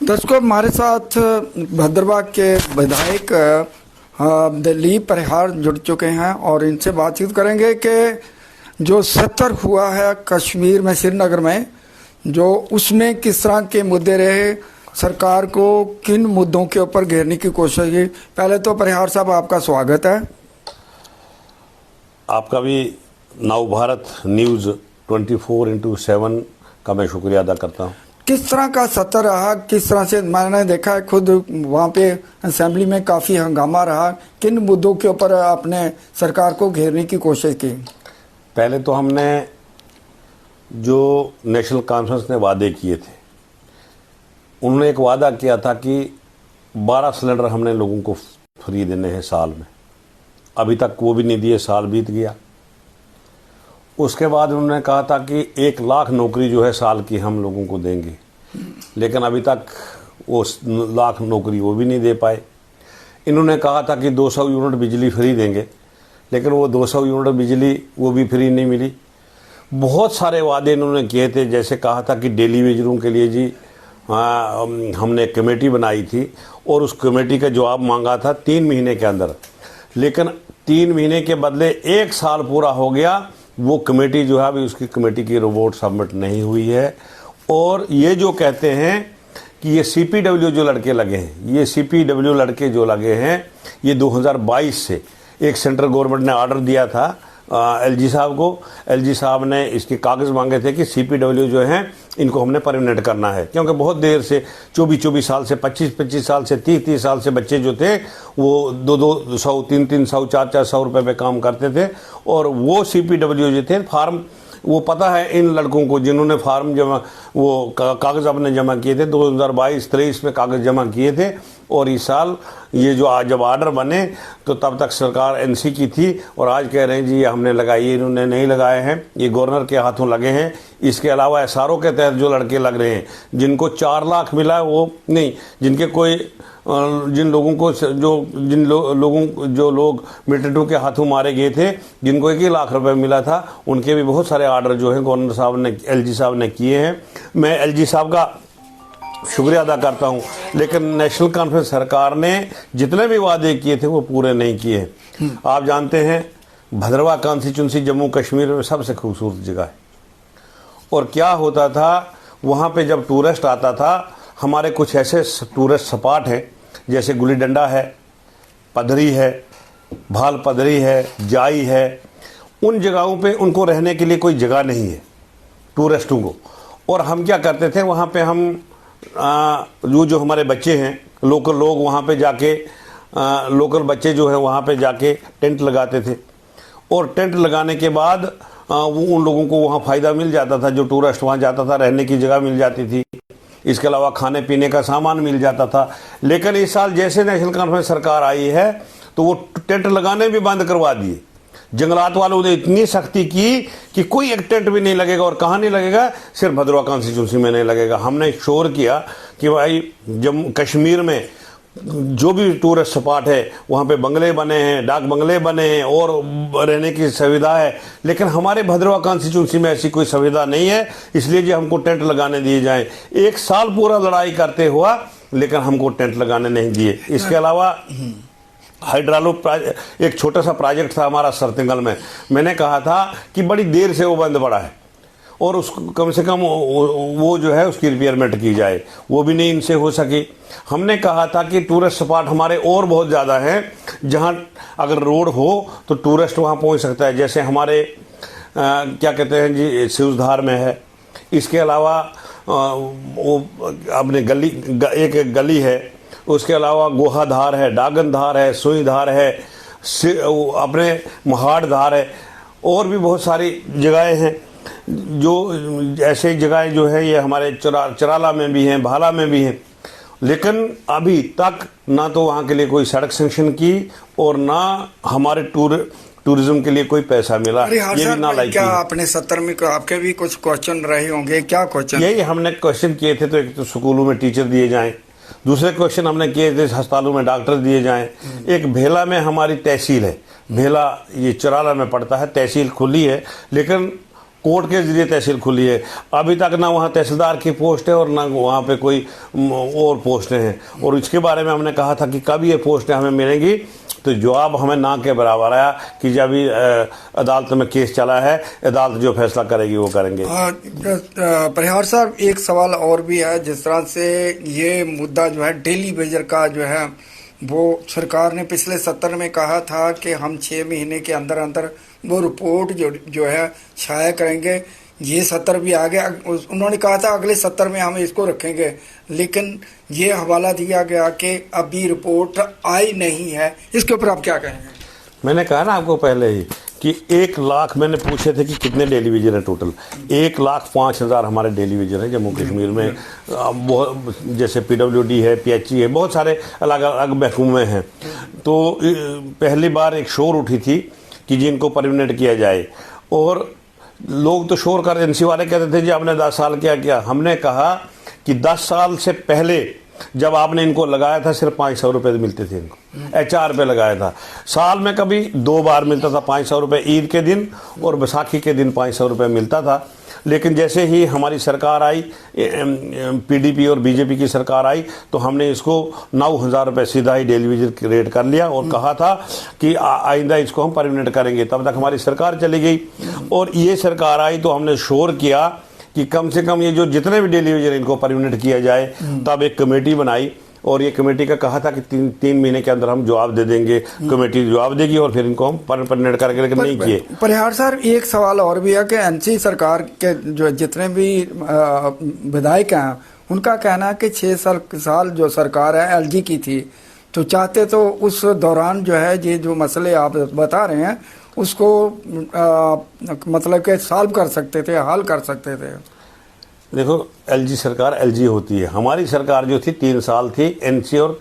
दर्शकों, हमारे साथ भद्रवाह के विधायक दिलीप परिहार जुड़ चुके हैं और इनसे बातचीत करेंगे कि जो सत्र हुआ है कश्मीर में, श्रीनगर में, जो उसमें किस तरह के मुद्दे रहे, सरकार को किन मुद्दों के ऊपर घेरने की कोशिश की। पहले तो परिहार साहब, आपका स्वागत है। आपका भी नव भारत न्यूज़ 24/7 का मैं शुक्रिया अदा करता हूँ। किस तरह का सत्र रहा, किस तरह से मैंने देखा है खुद वहाँ पे असेंबली में काफ़ी हंगामा रहा, किन मुद्दों के ऊपर आपने सरकार को घेरने की कोशिश की? पहले तो हमने जो नेशनल कॉन्फ्रेंस ने वादे किए थे, उन्होंने एक वादा किया था कि 12 सिलेंडर हमने लोगों को फ्री देने हैं साल में। अभी तक वो भी नहीं दिए, साल बीत गया। उसके बाद उन्होंने कहा था कि 1 लाख नौकरी जो है साल की हम लोगों को देंगे, लेकिन अभी तक वो लाख नौकरी वो भी नहीं दे पाए। इन्होंने कहा था कि 200 यूनिट बिजली फ्री देंगे, लेकिन वो 200 यूनिट बिजली वो भी फ्री नहीं मिली। बहुत सारे वादे इन्होंने किए थे, जैसे कहा था कि डेली वेजरों के लिए जी हमने एक कमेटी बनाई थी और उस कमेटी का जवाब मांगा था 3 महीने के अंदर, लेकिन 3 महीने के बदले 1 साल पूरा हो गया। वो कमेटी जो है अभी उसकी कमेटी की रिपोर्ट सबमिट नहीं हुई है। और ये जो कहते हैं कि ये CPW जो लड़के लगे हैं, ये CPW लड़के जो लगे हैं, ये 2022 से एक सेंट्रल गवर्नमेंट ने ऑर्डर दिया था LG साहब को। LG साहब ने इसके कागज़ मांगे थे कि CPW जो हैं इनको हमने परमानेंट करना है, क्योंकि बहुत देर से 24-24 साल से 25-25 साल से 30-30 साल से बच्चे जो थे वो 200-200, 300, 400 रुपये पे काम करते थे। और वो CPW जो थे फार्म, वो पता है इन लड़कों को जिन्होंने फार्म जमा, वो कागज़ अपने जमा किए थे 2022-23 में कागज़ जमा किए थे। और इस साल ये जो आज जब ऑर्डर बने तो तब तक सरकार NC की थी और आज कह रहे हैं जी ये हमने लगाई, इन्होंने नहीं लगाए हैं, ये गवर्नर के हाथों लगे हैं। इसके अलावा SRO के तहत जो लड़के लग रहे हैं, जिनको 4 लाख मिला वो नहीं, जिनके कोई जिन लोगों को जो लोग मिलिट्री के हाथों मारे गए थे, जिनको 1 लाख रुपए मिला था, उनके भी बहुत सारे ऑर्डर जो हैं गवर्नर साहब ने, LG साहब ने किए हैं। मैं LG साहब का शुक्रिया अदा करता हूं, लेकिन नेशनल कॉन्फ्रेंस सरकार ने जितने भी वादे किए थे वो पूरे नहीं किए। आप जानते हैं भद्रवाह कॉन्स्टिट्यूंसी जम्मू कश्मीर में सबसे खूबसूरत जगह है। और क्या होता था वहाँ पे जब टूरिस्ट आता था, हमारे कुछ ऐसे टूरिस्ट स्पॉट हैं जैसे गुल्ली डंडा है, पदरी है, भाल पदरी है, जाई है, उन जगहों पे उनको रहने के लिए कोई जगह नहीं है टूरिस्टों को। और हम क्या करते थे वहाँ पे, हम जो हमारे बच्चे हैं, लोकल लोग वहाँ पे जाके, लोकल बच्चे जो है वहाँ पे जाके टेंट लगाते थे। और टेंट लगाने के बाद वो उन लोगों को वहाँ फ़ायदा मिल जाता था, जो टूरिस्ट वहाँ जाता था, रहने की जगह मिल जाती थी, इसके अलावा खाने पीने का सामान मिल जाता था। लेकिन इस साल जैसे नेशनल कॉन्फ्रेंस सरकार आई है तो वो टेंट लगाने भी बंद करवा दिए। जंगलात वालों ने इतनी सख्ती की कि कोई एक टेंट भी नहीं लगेगा। और कहाँ नहीं लगेगा? सिर्फ भद्रवाह कॉन्स्टिट्यूंसी में नहीं लगेगा। हमने शोर किया कि भाई जम्मू कश्मीर में जो भी टूरिस्ट स्पॉट है वहाँ पे बंगले बने हैं, डाक बंगले बने हैं और रहने की सुविधा है, लेकिन हमारे भद्रवाह कॉन्स्टिट्यूंसी में ऐसी कोई सुविधा नहीं है, इसलिए जी हमको टेंट लगाने दिए जाएं। 1 साल पूरा लड़ाई करते हुआ, लेकिन हमको टेंट लगाने नहीं दिए। इसके अलावा हाइड्रालो एक छोटा सा प्रोजेक्ट था हमारा सरतिंगल में, मैंने कहा था कि बड़ी देर से वो बंद पड़ा है और उसको कम से कम वो जो है उसकी रिपेयरमेंट की जाए, वो भी नहीं इनसे हो सकी। हमने कहा था कि टूरिस्ट स्पॉट हमारे और बहुत ज़्यादा हैं, जहां अगर रोड हो तो टूरिस्ट वहां पहुंच सकता है, जैसे हमारे क्या कहते हैं जी, शिवधार में है। इसके अलावा वो अपने एक गली है, उसके अलावा गोहाधार है, डागनधार है, सुईधार है, अपने महाड़ धार है, और भी बहुत सारी जगहें हैं। जो ऐसे जगहें जो है ये हमारे चराला में भी हैं, भाला में भी हैं, लेकिन अभी तक ना तो वहाँ के लिए कोई सड़क सेंक्शन की और ना हमारे टूरिज्म के लिए कोई पैसा मिला। ये भी ना लाइक। क्या अपने सत्र में आपके भी कुछ क्वेश्चन रहे होंगे? क्या क्वेश्चन? यही हमने क्वेश्चन किए थे। तो एक तो स्कूलों में टीचर दिए जाएं, दूसरे क्वेश्चन हमने किए थे अस्पतालों में डॉक्टर दिए जाएं। एक भेला में हमारी तहसील है, भेला ये चराला में पड़ता है, तहसील खुली है, लेकिन कोर्ट के जरिए तहसील खुली है। अभी तक ना वहाँ तहसीलदार की पोस्ट है और ना वहाँ पे कोई और पोस्टें हैं। और इसके बारे में हमने कहा था कि कब ये पोस्टें हमें मिलेंगी, तो जवाब हमें ना के बराबर आया कि जब अभी अदालत में केस चला है, अदालत जो फैसला करेगी वो करेंगे। परिहार साहब, एक सवाल और भी है। जिस तरह से ये मुद्दा जो है डेली वेजर का जो है, वो सरकार ने पिछले सत्र में कहा था कि हम 6 महीने के अंदर अंदर वो रिपोर्ट जो है शाया करेंगे। ये सत्र भी आ गया, उन्होंने कहा था अगले सत्र में हम इसको रखेंगे, लेकिन ये हवाला दिया गया कि अभी रिपोर्ट आई नहीं है। इसके ऊपर आप क्या कहेंगे? मैंने कहा ना आपको पहले ही कि 1 लाख मैंने पूछे थे कि कितने डेली वेजर हैं टोटल। 1,05,000 हमारे डेली वेजर हैं जम्मू कश्मीर में। बहुत जैसे PWD है, PHE है, बहुत सारे अलग अलग महकमे हैं। तो पहली बार एक शोर उठी थी कि जिनको परमानेंट किया जाए, और लोग तो शोर कर, NC वाले कहते थे जी आपने 10 साल क्या किया। हमने कहा कि 10 साल से पहले जब आपने इनको लगाया था सिर्फ 500 रुपये मिलते थे इनको, HR पे लगाया था। साल में कभी 2 बार मिलता था 500 रुपये, ईद के दिन और बैसाखी के दिन 500 रुपये मिलता था। लेकिन जैसे ही हमारी सरकार आई, PDP और BJP की सरकार आई, तो हमने इसको 9,000 रुपये सीधा ही डेली वेजर रेट कर लिया और कहा था कि आइंदा इसको हम परमानेंट करेंगे। तब तक हमारी सरकार चली गई और ये सरकार आई तो हमने शोर किया कि कम से कम ये जो जितने भी डेली वेजर इनको परमानेंट किया जाए। तब एक कमेटी बनाई और ये कमेटी का कहा था कि 3 महीने के अंदर हम जवाब दे देंगे। कमेटी जवाब देगी और फिर इनको हम परमानेंट करके, लेकिन नहीं किए। परिहार सर, एक सवाल और भी है कि NC सरकार के जो जितने भी विधायक हैं, उनका कहना है कि 6 साल जो सरकार है LG की थी, तो चाहते तो उस दौरान जो है ये जो मसले आप बता रहे हैं उसको मतलब कि सॉल्व कर सकते थे, हल कर सकते थे। देखो, LG सरकार LG होती है। हमारी सरकार जो थी 3 साल थी, NC और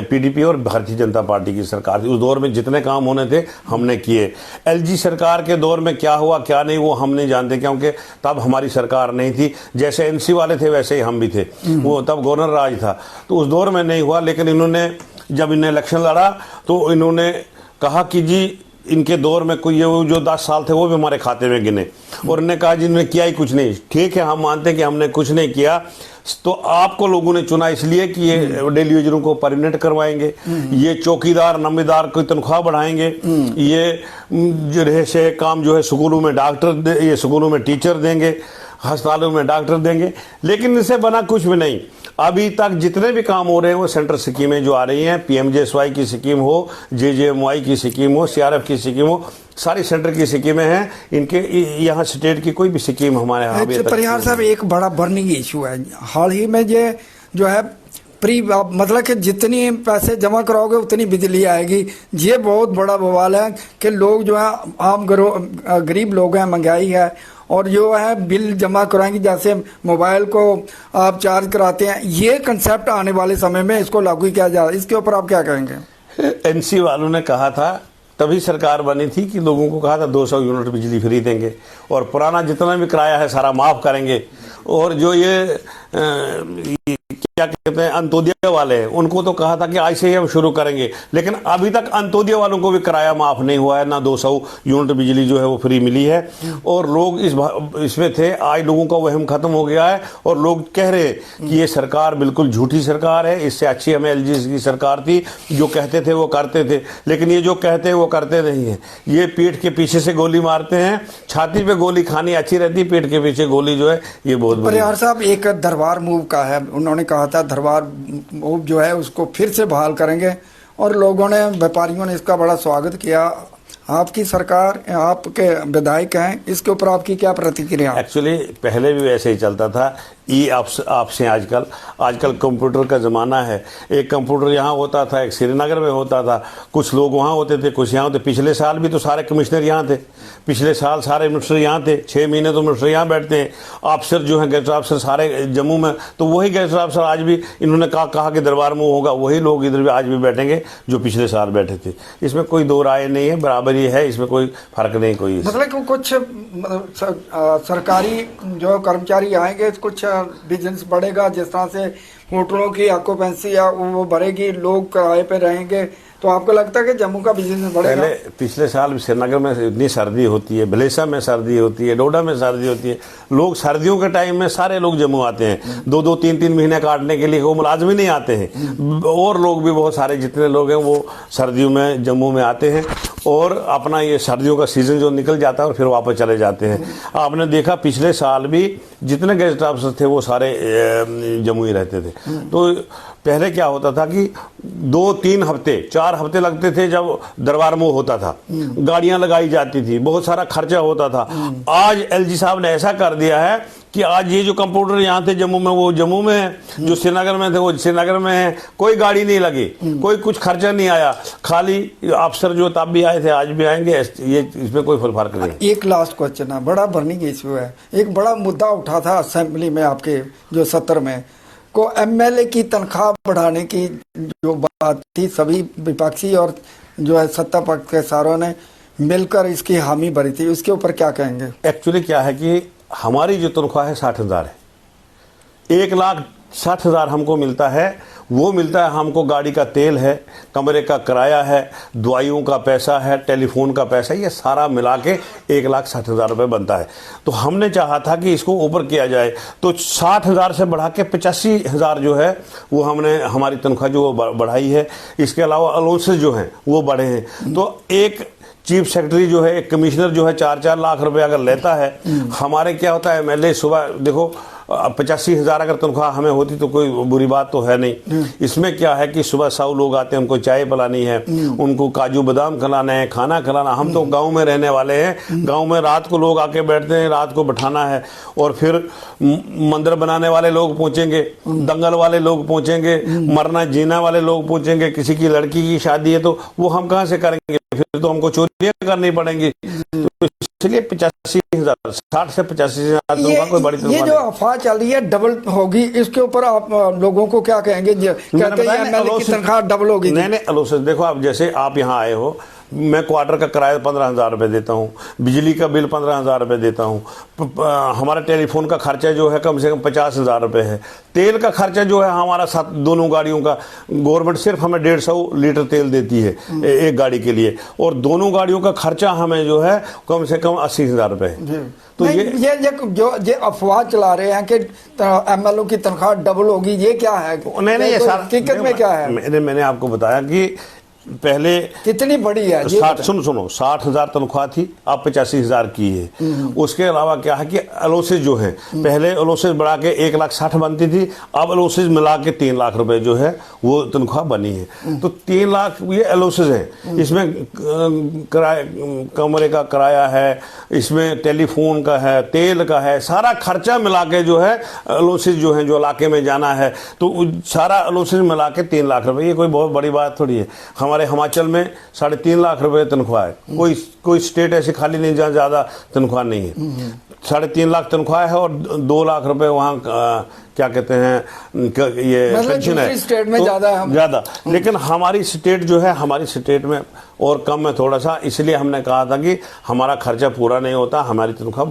PDP और भारतीय जनता पार्टी की सरकार थी। उस दौर में जितने काम होने थे हमने किए। LG सरकार के दौर में क्या हुआ क्या नहीं वो हम नहीं जानते, क्योंकि तब हमारी सरकार नहीं थी। जैसे NC वाले थे वैसे ही हम भी थे, वो तब गवर्नर राज था, तो उस दौर में नहीं हुआ। लेकिन इन्होंने जब इन्हें इलेक्शन लड़ा तो इन्होंने कहा कि जी इनके दौर में कोई जो 10 साल थे वो भी हमारे खाते में गिने, और इन्होंने कहा जिन्होंने किया ही कुछ नहीं। ठीक है, हम मानते हैं कि हमने कुछ नहीं किया, तो आपको लोगों ने चुना इसलिए कि ये डेली वेजरों को परमानेंट करवाएंगे, ये चौकीदार नंबेदार की तनख्वाह बढ़ाएंगे, ये जो रहे से काम जो है स्कूलों में डॉक्टर, ये स्कूलों में टीचर देंगे, अस्पतालों में डॉक्टर देंगे। लेकिन इससे बना कुछ भी नहीं। अभी तक जितने भी काम हो रहे हैं वो सेंट्रल स्कीमें जो आ रही हैं, PMJSY की स्कीम हो, JJMY की स्कीम हो, CRF की स्कीम हो, सारी सेंटर की स्कीमें हैं। इनके यहाँ स्टेट की कोई भी स्कीम हमारे यहाँ। परिहार साहब, एक बड़ा बर्निंग इशू है हाल ही में, ये जो है प्री मतलब कि जितनी पैसे जमा कराओगे उतनी बिजली आएगी। ये बहुत बड़ा बवाल है कि लोग जो है आम गरीब लोग हैं, महंगाई है, और जो है बिल जमा कराएंगे, जैसे मोबाइल को आप चार्ज कराते हैं, ये कंसेप्ट आने वाले समय में इसको लागू किया जाए। इसके ऊपर आप क्या कहेंगे? NC वालों ने कहा था, तभी सरकार बनी थी, कि लोगों को कहा था 200 यूनिट बिजली फ्री देंगे और पुराना जितना भी किराया है सारा माफ करेंगे। और जो ये क्या कहते हैं अंत्योदय वाले हैं, उनको तो कहा था कि आज से ही हम शुरू करेंगे। लेकिन अभी तक अंत्योदय वालों को भी किराया माफ नहीं हुआ है, ना 200 यूनिट बिजली जो है वो फ्री मिली है। और लोग इसमें थे, आज लोगों का वहम खत्म हो गया है और लोग कह रहे हैं कि ये सरकार बिल्कुल झूठी सरकार है, इससे अच्छी हमें LG की सरकार थी। जो कहते थे वो करते थे, लेकिन ये जो कहते हैं वो करते नहीं है। ये पीठ के पीछे से गोली मारते हैं। छाती पे गोली खानी अच्छी रहती, पीठ के पीछे गोली जो है ये बहुत। परिहार साहब, एक दरबार मूव का है, उन्होंने कहा था दरबार मूव जो है उसको फिर से बहाल करेंगे, और लोगों ने, व्यापारियों ने इसका बड़ा स्वागत किया। आपकी सरकार, आपके विधायक हैं, इसके ऊपर आपकी क्या प्रतिक्रिया? एक्चुअली पहले भी वैसे ही चलता था। आपसे आजकल कंप्यूटर का ज़माना है। एक कंप्यूटर यहाँ होता था, एक श्रीनगर में होता था, कुछ लोग वहाँ होते थे, कुछ यहाँ होते। पिछले साल भी तो सारे कमिश्नर यहाँ थे, पिछले साल सारे मिनिस्टर यहाँ थे, 6 महीने तो मिनिस्टर यहाँ बैठते हैं। अफसर जो हैं, गेस्ट अफसर सारे जम्मू में, तो वही गेस्ट अफसर आज भी इन्होंने कहा कि दरबार मूव होगा, वही लोग इधर भी आज भी बैठेंगे जो पिछले साल बैठे थे। इसमें कोई दो राय नहीं है, बराबरी है, इसमें कोई फर्क नहीं। कोई मतलब कुछ सरकारी जो कर्मचारी आएंगे, कुछ बिजनेस बढ़ेगा, जिस तरह से होटलों की ऑक्यूपेंसी है वो बढ़ेगी, लोग किराए पे रहेंगे, तो आपको लगता है कि जम्मू का बिजनेस बढ़ेगा? पहले पिछले साल श्रीनगर में इतनी सर्दी होती है, भलेसा में सर्दी होती है, डोडा में सर्दी होती है, लोग सर्दियों के टाइम में सारे लोग जम्मू आते हैं, 2-2 3-3 महीने काटने के लिए। वो मुलाजमी नहीं आते हैं, और लोग भी बहुत सारे जितने लोग हैं वो सर्दियों में जम्मू में आते हैं और अपना ये सर्दियों का सीजन जो निकल जाता है और फिर वापस चले जाते हैं। आपने देखा पिछले साल भी जितने गेस्ट ऑफिसर थे वो सारे जम्मू ही रहते थे। तो पहले क्या होता था कि 2-3 हफ्ते 4 हफ्ते लगते थे जब दरबार मोह होता था, गाड़ियां लगाई जाती थी, बहुत सारा खर्चा होता था। आज एलजी साहब ने ऐसा कर दिया है कि आज ये जो कंप्यूटर यहाँ थे जम्मू में वो जम्मू में है, जो श्रीनगर में थे वो श्रीनगर में है, कोई गाड़ी नहीं लगी, कोई कुछ खर्चा नहीं आया, खाली अफसर जो तब भी आए थे आज भी आएंगे, ये इसमें कोई फर्क नहीं। एक लास्ट क्वेश्चन है, बड़ा बर्निंग इशू है, एक बड़ा मुद्दा उठा था असेंबली में आपके जो सत्र में को एमएलए की तनख्वाह बढ़ाने की जो बात थी, सभी विपक्षी और जो है सत्ता पक्ष के सारों ने मिलकर इसकी हामी भरी थी, उसके ऊपर क्या कहेंगे? एक्चुअली क्या है कि हमारी जो तनख्वाह है 60,000 है, 1,60,000 हमको मिलता है। वो मिलता है हमको गाड़ी का तेल है, कमरे का किराया है, दवाइयों का पैसा है, टेलीफोन का पैसा है, ये सारा मिला के 1,60,000 रुपये बनता है। तो हमने चाहा था कि इसको ऊपर किया जाए, तो 60,000 से बढ़ा के 85,000 जो है वो हमने हमारी तनख्वाह जो बढ़ाई है। इसके अलावा अलाउंसेस जो हैं वो बढ़े हैं। तो एक चीफ सेक्रेटरी जो है, एक कमिश्नर जो है 4-4 लाख रुपए अगर लेता है, हमारे क्या होता है एमएलए सुबह देखो 85,000 अगर तनख्वाह हमें होती तो कोई बुरी बात तो है नहीं। इसमें क्या है कि सुबह 100 लोग आते हैं, उनको चाय पिलानी है, उनको काजू बादाम खिलाना है, खाना खिलाना। हम तो गांव में रहने वाले हैं, गांव में रात को लोग आके बैठते हैं, रात को बैठाना है, और फिर मंदिर बनाने वाले लोग पहुंचेंगे, दंगल वाले लोग पहुंचेंगे, मरना जीना वाले लोग पहुंचेंगे, किसी की लड़की की शादी है तो वो हम कहाँ से करेंगे, फिर तो हमको चोरियां करनी पड़ेंगी। तो इसलिए 85,000, 60 से 85,000 कोई बड़ी ये जो अफवाह चल रही है डबल होगी, इसके ऊपर आप लोगों को क्या कहेंगे? कहते हैं एमएलए की तनख्वाह डबल होगी। नहीं अलोसेस देखो, आप जैसे आप यहाँ आए हो, मैं क्वार्टर का किराया 15,000 रुपये देता हूँ, बिजली का बिल 15,000 रुपये देता हूँ, हमारा टेलीफोन का खर्चा जो है कम से कम 50,000 रुपये है, तेल का खर्चा जो है हमारा दोनों गाड़ियों का, गवर्नमेंट सिर्फ हमें 150 लीटर तेल देती है एक गाड़ी के लिए, और दोनों गाड़ियों का खर्चा हमें जो है कम से कम 80,000 रुपये है। तो ये अफवाह चला रहे हैं कि एमएलए की तनख्वाह डबल होगी, ये क्या है? नहीं, ये सारा हकीकत में क्या है? मैंने आपको बताया कि पहले कितनी बड़ी है, सुनो 60,000 तनख्वाह थी, अब 85,000 की है। उसके अलावा क्या है कि अलोसेस जो है, पहले अलोसेस बढ़ा के 1,60,000 बनती थी, अब अलोसेस मिला के 3 लाख रुपए जो है वो तनख्वाह बनी है। तो 3 लाख ये अलोसेस है, इसमें कमरे का किराया है, इसमें टेलीफोन का है, तेल का है, सारा खर्चा मिला के जो है अलोसेस जो है, जो इलाके में जाना है, तो सारा अलोसेस मिला के 3 लाख रुपए, ये कोई बहुत बड़ी बात थोड़ी है। हमारे हिमाचल में 3.5 लाख रुपए तनख्वाह है, कोई स्टेट ऐसी खाली नहीं जहाँ ज्यादा तनख्वाह नहीं है। 3.5 लाख तनख्वाह है और 2 लाख रुपए वहाँ क्या कहते हैं ये पेंशन है, स्टेट में ज्यादा। लेकिन हमारी स्टेट जो है, हमारी स्टेट में और कम है थोड़ा सा, इसलिए हमने कहा था कि हमारा खर्चा पूरा नहीं होता, हमारी तनख्वाह